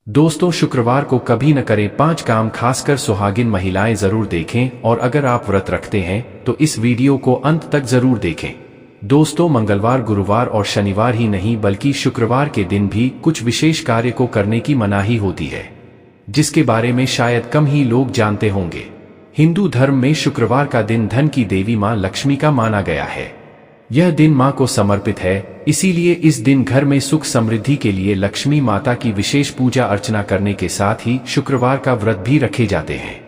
दोस्तों, शुक्रवार को कभी न करें 5 काम, खासकर सुहागिन महिलाएं जरूर देखें। और अगर आप व्रत रखते हैं तो इस वीडियो को अंत तक जरूर देखें। दोस्तों, मंगलवार, गुरुवार और शनिवार ही नहीं बल्कि शुक्रवार के दिन भी कुछ विशेष कार्य को करने की मनाही होती है, जिसके बारे में शायद कम ही लोग जानते होंगे। हिंदू धर्म में शुक्रवार का दिन धन की देवी मां लक्ष्मी का माना गया है। यह दिन मां को समर्पित है, इसीलिए इस दिन घर में सुख समृद्धि के लिए लक्ष्मी माता की विशेष पूजा अर्चना करने के साथ ही शुक्रवार का व्रत भी रखे जाते हैं।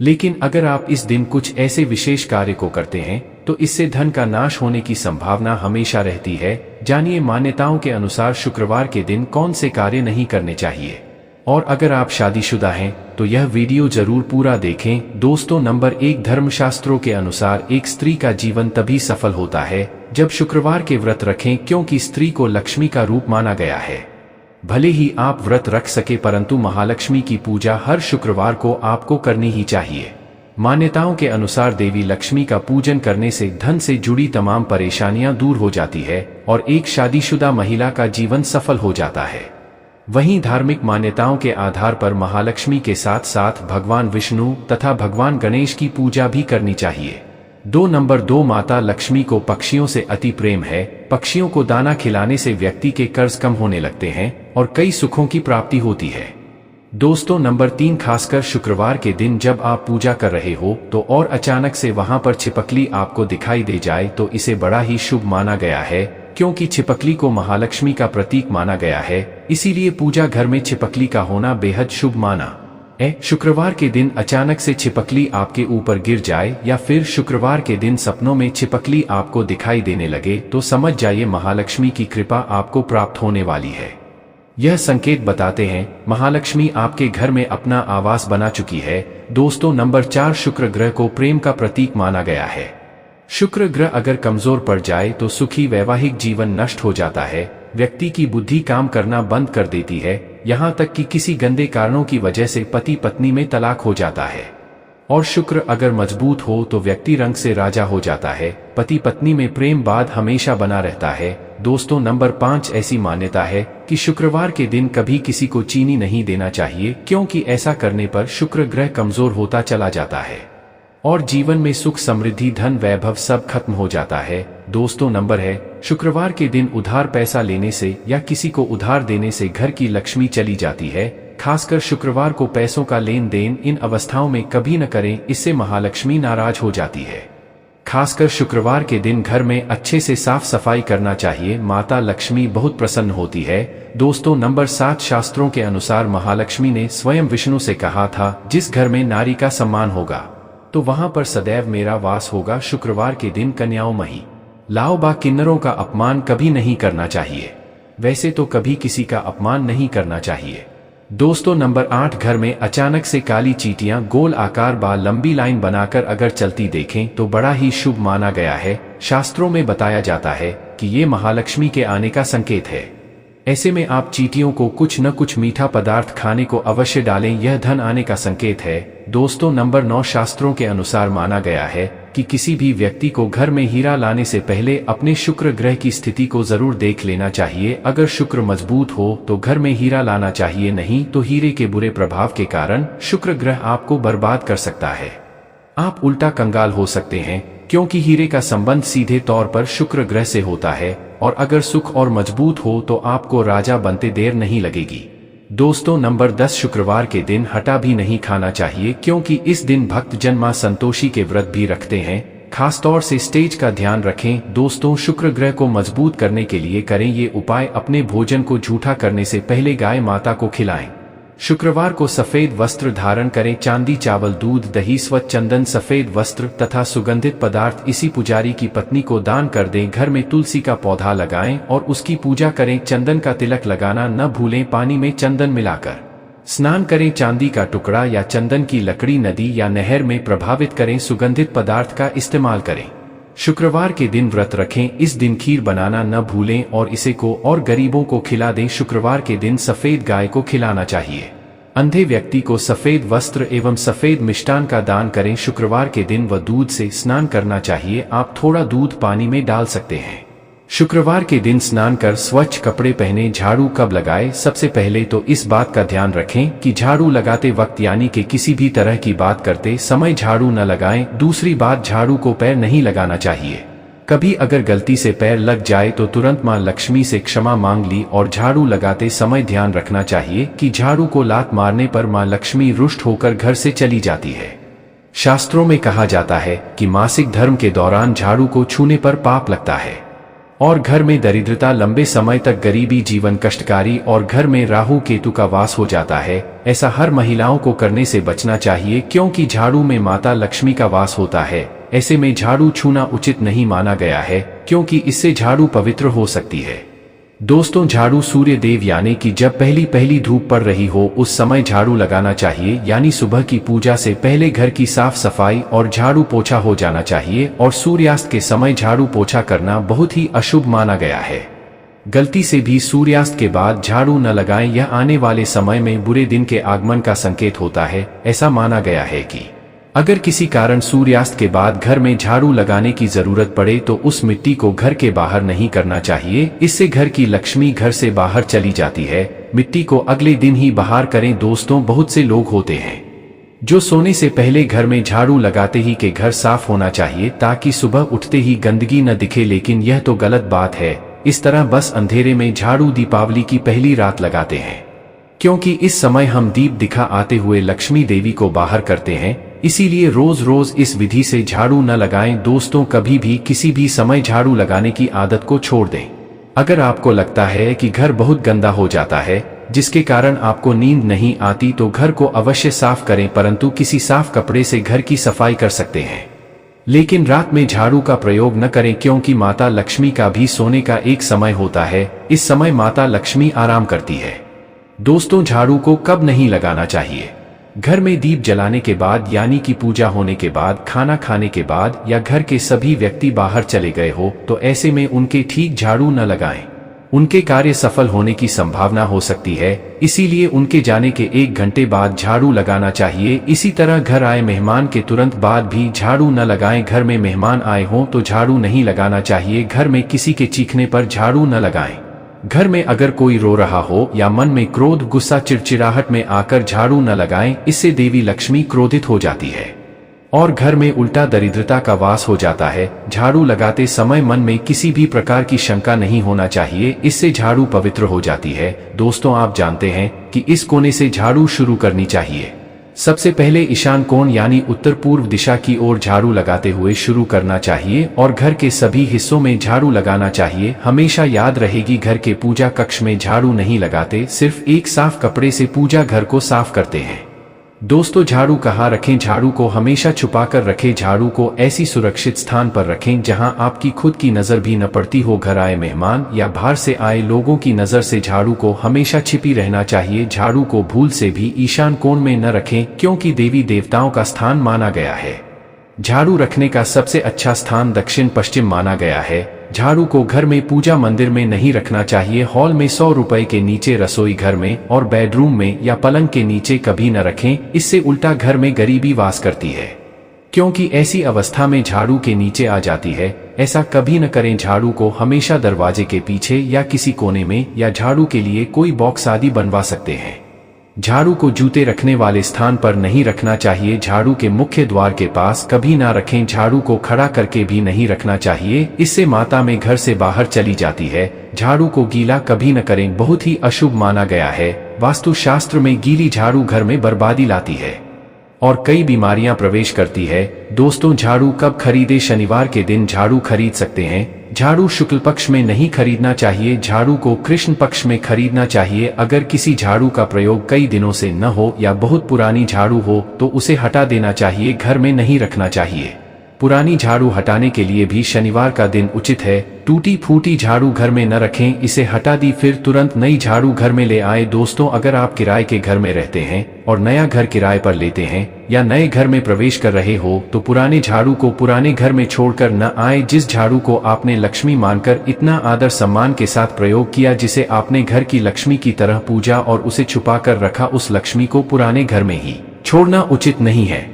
लेकिन अगर आप इस दिन कुछ ऐसे विशेष कार्य को करते हैं तो इससे धन का नाश होने की संभावना हमेशा रहती है। जानिए मान्यताओं के अनुसार शुक्रवार के दिन कौन से कार्य नहीं करने चाहिए। और अगर आप शादीशुदा हैं तो यह वीडियो जरूर पूरा देखें। दोस्तों, नंबर 1, धर्मशास्त्रों के अनुसार एक स्त्री का जीवन तभी सफल होता है जब शुक्रवार के व्रत रखें, क्योंकि स्त्री को लक्ष्मी का रूप माना गया है। भले ही आप व्रत रख सके, परंतु महालक्ष्मी की पूजा हर शुक्रवार को आपको करनी ही चाहिए। मान्यताओं के अनुसार देवी लक्ष्मी का पूजन करने से धन से जुड़ी तमाम परेशानियां दूर हो जाती है और एक शादीशुदा महिला का जीवन सफल हो जाता है। वहीं धार्मिक मान्यताओं के आधार पर महालक्ष्मी के साथ साथ भगवान विष्णु तथा भगवान गणेश की पूजा भी करनी चाहिए। नंबर 2, माता लक्ष्मी को पक्षियों से अति प्रेम है। पक्षियों को दाना खिलाने से व्यक्ति के कर्ज कम होने लगते हैं और कई सुखों की प्राप्ति होती है। दोस्तों, नंबर 3, खासकर शुक्रवार के दिन जब आप पूजा कर रहे हो तो और अचानक से वहां पर छिपकली आपको दिखाई दे जाए तो इसे बड़ा ही शुभ माना गया है, क्योंकि छिपकली को महालक्ष्मी का प्रतीक माना गया है। इसीलिए पूजा घर में छिपकली का होना बेहद शुभ माना है। शुक्रवार के दिन अचानक से छिपकली आपके ऊपर गिर जाए या फिर शुक्रवार के दिन सपनों में छिपकली आपको दिखाई देने लगे तो समझ जाइए महालक्ष्मी की कृपा आपको प्राप्त होने वाली है। यह संकेत बताते हैं महालक्ष्मी आपके घर में अपना आवास बना चुकी है। दोस्तों, नंबर 4, शुक्र ग्रह को प्रेम का प्रतीक माना गया है। शुक्र ग्रह अगर कमजोर पड़ जाए तो सुखी वैवाहिक जीवन नष्ट हो जाता है। व्यक्ति की बुद्धि काम करना बंद कर देती है, यहाँ तक कि किसी गंदे कारणों की वजह से पति पत्नी में तलाक हो जाता है। और शुक्र अगर मजबूत हो तो व्यक्ति रंग से राजा हो जाता है। पति पत्नी में प्रेम बाद हमेशा बना रहता है। दोस्तों, नंबर 5, ऐसी मान्यता है कि शुक्रवार के दिन कभी किसी को चीनी नहीं देना चाहिए, क्योंकि ऐसा करने पर शुक्र ग्रह कमजोर होता चला जाता है और जीवन में सुख समृद्धि धन वैभव सब खत्म हो जाता है। दोस्तों, नंबर है, शुक्रवार के दिन उधार पैसा लेने से या किसी को उधार देने से घर की लक्ष्मी चली जाती है। खासकर शुक्रवार को पैसों का लेन देन इन अवस्थाओं में कभी न करें, इससे महालक्ष्मी नाराज हो जाती है। खासकर शुक्रवार के दिन घर में अच्छे से साफ सफाई करना चाहिए, माता लक्ष्मी बहुत प्रसन्न होती है। दोस्तों, नंबर 7, शास्त्रों के अनुसार महालक्ष्मी ने स्वयं विष्णु से कहा था, जिस घर में नारी का सम्मान होगा तो वहां पर सदैव मेरा वास होगा। शुक्रवार के दिन कन्याओं महिलाओं बा किन्नरों का अपमान कभी नहीं करना चाहिए। वैसे तो कभी किसी का अपमान नहीं करना चाहिए। दोस्तों, नंबर 8, घर में अचानक से काली चींटियां गोल आकार बा लंबी लाइन बनाकर अगर चलती देखें तो बड़ा ही शुभ माना गया है। शास्त्रों में बताया जाता है कि ये महालक्ष्मी के आने का संकेत है। ऐसे में आप चींटियों को कुछ न कुछ मीठा पदार्थ खाने को अवश्य डालें, यह धन आने का संकेत है। दोस्तों, नंबर 9, शास्त्रों के अनुसार माना गया है कि किसी भी व्यक्ति को घर में हीरा लाने से पहले अपने शुक्र ग्रह की स्थिति को जरूर देख लेना चाहिए। अगर शुक्र मजबूत हो तो घर में हीरा लाना चाहिए, नहीं तो हीरे के बुरे प्रभाव के कारण शुक्र ग्रह आपको बर्बाद कर सकता है। आप उल्टा कंगाल हो सकते हैं, क्योंकि हीरे का संबंध सीधे तौर पर शुक्र ग्रह से होता है। और अगर सुख और मजबूत हो तो आपको राजा बनते देर नहीं लगेगी। दोस्तों, नंबर 10, शुक्रवार के दिन हटा भी नहीं खाना चाहिए, क्योंकि इस दिन भक्त जन मां संतोषी के व्रत भी रखते हैं। खासतौर से स्टेज का ध्यान रखें। दोस्तों, शुक्र ग्रह को मजबूत करने के लिए करें ये उपाय। अपने भोजन को जूठा करने से पहले गाय माता को खिलाएं। शुक्रवार को सफेद वस्त्र धारण करें। चांदी, चावल, दूध, दही, स्वच्छ चंदन, सफेद वस्त्र तथा सुगंधित पदार्थ इसी पुजारी की पत्नी को दान कर दें। घर में तुलसी का पौधा लगाएं और उसकी पूजा करें। चंदन का तिलक लगाना न भूलें। पानी में चंदन मिलाकर स्नान करें। चांदी का टुकड़ा या चंदन की लकड़ी नदी या नहर में प्रभावित करें। सुगंधित पदार्थ का इस्तेमाल करें। शुक्रवार के दिन व्रत रखें। इस दिन खीर बनाना न भूलें और इसे को और गरीबों को खिला दें। शुक्रवार के दिन सफेद गाय को खिलाना चाहिए। अंधे व्यक्ति को सफेद वस्त्र एवं सफेद मिष्टान का दान करें। शुक्रवार के दिन वह दूध से स्नान करना चाहिए। आप थोड़ा दूध पानी में डाल सकते हैं शुक्रवार के दिन स्नान कर स्वच्छ कपड़े पहने झाड़ू कब लगाए। सबसे पहले तो इस बात का ध्यान रखें कि झाड़ू लगाते वक्त यानी कि किसी भी तरह की बात करते समय झाड़ू न लगाएं। दूसरी बात, झाड़ू को पैर नहीं लगाना चाहिए। कभी अगर गलती से पैर लग जाए तो तुरंत मां लक्ष्मी से क्षमा मांग ली। और झाड़ू लगाते समय ध्यान रखना चाहिए कि झाड़ू को लात मारने पर मां लक्ष्मी रुष्ट होकर घर से चली जाती है। शास्त्रों में कहा जाता है कि मासिक धर्म के दौरान झाड़ू को छूने पर पाप लगता है और घर में दरिद्रता, लंबे समय तक गरीबी, जीवन कष्टकारी और घर में राहु केतु का वास हो जाता है। ऐसा हर महिलाओं को करने से बचना चाहिए क्योंकि झाड़ू में माता लक्ष्मी का वास होता है। ऐसे में झाड़ू छूना उचित नहीं माना गया है क्योंकि इससे झाड़ू पवित्र हो सकती है। दोस्तों, झाड़ू सूर्य देव यानी कि जब पहली पहली धूप पड़ रही हो उस समय झाड़ू लगाना चाहिए, यानी सुबह की पूजा से पहले घर की साफ सफाई और झाड़ू पोछा हो जाना चाहिए। और सूर्यास्त के समय झाड़ू पोछा करना बहुत ही अशुभ माना गया है। गलती से भी सूर्यास्त के बाद झाड़ू न लगाएं, यह आने वाले समय में बुरे दिन के आगमन का संकेत होता है। ऐसा माना गया है कि अगर किसी कारण सूर्यास्त के बाद घर में झाड़ू लगाने की जरूरत पड़े तो उस मिट्टी को घर के बाहर नहीं करना चाहिए, इससे घर की लक्ष्मी घर से बाहर चली जाती है। मिट्टी को अगले दिन ही बाहर करें। दोस्तों, बहुत से लोग होते हैं जो सोने से पहले घर में झाड़ू लगाते ही के घर साफ होना चाहिए ताकि सुबह उठते ही गंदगी न दिखे, लेकिन यह तो गलत बात है। इस तरह बस अंधेरे में झाड़ू दीपावली की पहली रात लगाते हैं क्योंकि इस समय हम दीप दिखा आते हुए लक्ष्मी देवी को बाहर करते हैं। इसीलिए रोज रोज इस विधि से झाड़ू न लगाएं। दोस्तों, कभी भी किसी भी समय झाड़ू लगाने की आदत को छोड़ दें। अगर आपको लगता है कि घर बहुत गंदा हो जाता है जिसके कारण आपको नींद नहीं आती तो घर को अवश्य साफ करें, परंतु किसी साफ कपड़े से घर की सफाई कर सकते हैं। लेकिन रात में झाड़ू का प्रयोग न करें क्योंकि माता लक्ष्मी का भी सोने का एक समय होता है। इस समय माता लक्ष्मी आराम करती है। दोस्तों, झाड़ू को कब नहीं लगाना चाहिए? घर में दीप जलाने के बाद यानी कि पूजा होने के बाद, खाना खाने के बाद या घर के सभी व्यक्ति बाहर चले गए हो तो ऐसे में उनके ठीक झाड़ू न लगाएं। उनके कार्य सफल होने की संभावना हो सकती है, इसीलिए उनके जाने के 1 घंटे बाद झाड़ू लगाना चाहिए। इसी तरह घर आए मेहमान के तुरंत बाद भी झाड़ू न लगाएं। घर में मेहमान आए हों तो झाड़ू नहीं लगाना चाहिए। घर में किसी के चीखने पर झाड़ू न लगाएं। घर में अगर कोई रो रहा हो या मन में क्रोध, गुस्सा, चिड़चिड़ाहट में आकर झाड़ू न लगाएं, इससे देवी लक्ष्मी क्रोधित हो जाती है और घर में उल्टा दरिद्रता का वास हो जाता है। झाड़ू लगाते समय मन में किसी भी प्रकार की शंका नहीं होना चाहिए, इससे झाड़ू पवित्र हो जाती है। दोस्तों, आप जानते हैं कि इस कोने से झाड़ू शुरू करनी चाहिए। सबसे पहले ईशान कोण यानी उत्तर पूर्व दिशा की ओर झाड़ू लगाते हुए शुरू करना चाहिए और घर के सभी हिस्सों में झाड़ू लगाना चाहिए। हमेशा याद रहेगी, घर के पूजा कक्ष में झाड़ू नहीं लगाते, सिर्फ एक साफ कपड़े से पूजा घर को साफ करते हैं। दोस्तों, झाड़ू कहाँ रखें? झाड़ू को हमेशा छुपा कर रखें। झाड़ू को ऐसी सुरक्षित स्थान पर रखें जहां आपकी खुद की नजर भी न पड़ती हो। घर आए मेहमान या बाहर से आए लोगों की नजर से झाड़ू को हमेशा छिपी रहना चाहिए। झाड़ू को भूल से भी ईशान कोण में न रखें क्योंकि देवी देवताओं का स्थान माना गया है। झाड़ू रखने का सबसे अच्छा स्थान दक्षिण पश्चिम माना गया है। झाड़ू को घर में पूजा मंदिर में नहीं रखना चाहिए। हॉल में 100 रुपए के नीचे, रसोई घर में और बेडरूम में या पलंग के नीचे कभी न रखें, इससे उल्टा घर में गरीबी वास करती है क्योंकि ऐसी अवस्था में झाड़ू के नीचे आ जाती है। ऐसा कभी न करें। झाड़ू को हमेशा दरवाजे के पीछे या किसी कोने में या झाड़ू के लिए कोई बॉक्स आदि बनवा सकते हैं। झाड़ू को जूते रखने वाले स्थान पर नहीं रखना चाहिए। झाड़ू के मुख्य द्वार के पास कभी ना रखें। झाड़ू को खड़ा करके भी नहीं रखना चाहिए, इससे माता में घर से बाहर चली जाती है। झाड़ू को गीला कभी न करें, बहुत ही अशुभ माना गया है। वास्तु शास्त्र में गीली झाड़ू घर में बर्बादी लाती है और कई बीमारियां प्रवेश करती है। दोस्तों, झाड़ू कब खरीदे? शनिवार के दिन झाड़ू खरीद सकते हैं। झाड़ू शुक्ल पक्ष में नहीं खरीदना चाहिए, झाड़ू को कृष्ण पक्ष में खरीदना चाहिए। अगर किसी झाड़ू का प्रयोग कई दिनों से न हो या बहुत पुरानी झाड़ू हो तो उसे हटा देना चाहिए, घर में नहीं रखना चाहिए। पुरानी झाड़ू हटाने के लिए भी शनिवार का दिन उचित है। टूटी फूटी झाड़ू घर में न रखें, इसे हटा दी फिर तुरंत नई झाड़ू घर में ले आए। दोस्तों, अगर आप किराए के घर में रहते हैं और नया घर किराए पर लेते हैं या नए घर में प्रवेश कर रहे हो तो पुराने झाड़ू को पुराने घर में छोड़कर न आए। जिस झाड़ू को आपने लक्ष्मी मानकर इतना आदर सम्मान के साथ प्रयोग किया, जिसे आपने घर की लक्ष्मी की तरह पूजा और उसे छुपा कर रखा, उस लक्ष्मी को पुराने घर में ही छोड़ना उचित नहीं है।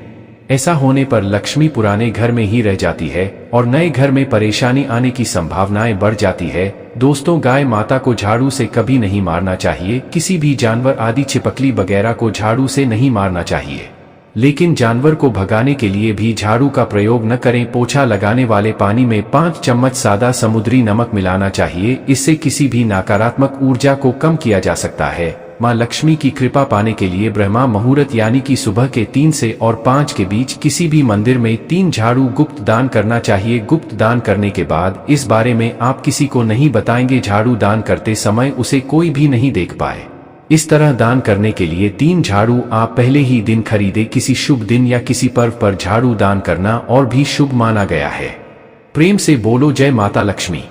ऐसा होने पर लक्ष्मी पुराने घर में ही रह जाती है और नए घर में परेशानी आने की संभावनाएं बढ़ जाती है। दोस्तों, गाय माता को झाड़ू से कभी नहीं मारना चाहिए। किसी भी जानवर आदि छिपकली वगैरह को झाड़ू से नहीं मारना चाहिए, लेकिन जानवर को भगाने के लिए भी झाड़ू का प्रयोग न करें। पोछा लगाने वाले पानी में 5 चम्मच सादा समुद्री नमक मिलाना चाहिए। इससे किसी भी नकारात्मक ऊर्जा को कम किया जा सकता है। मां लक्ष्मी की कृपा पाने के लिए ब्रह्मा मुहूर्त यानी कि सुबह के 3 से और 5 के बीच किसी भी मंदिर में 3 झाड़ू गुप्त दान करना चाहिए। गुप्त दान करने के बाद इस बारे में आप किसी को नहीं बताएंगे। झाड़ू दान करते समय उसे कोई भी नहीं देख पाए। इस तरह दान करने के लिए 3 झाड़ू आप पहले ही दिन खरीदे। किसी शुभ दिन या किसी पर्व पर झाड़ू दान करना और भी शुभ माना गया है। प्रेम से बोलो जय माता लक्ष्मी।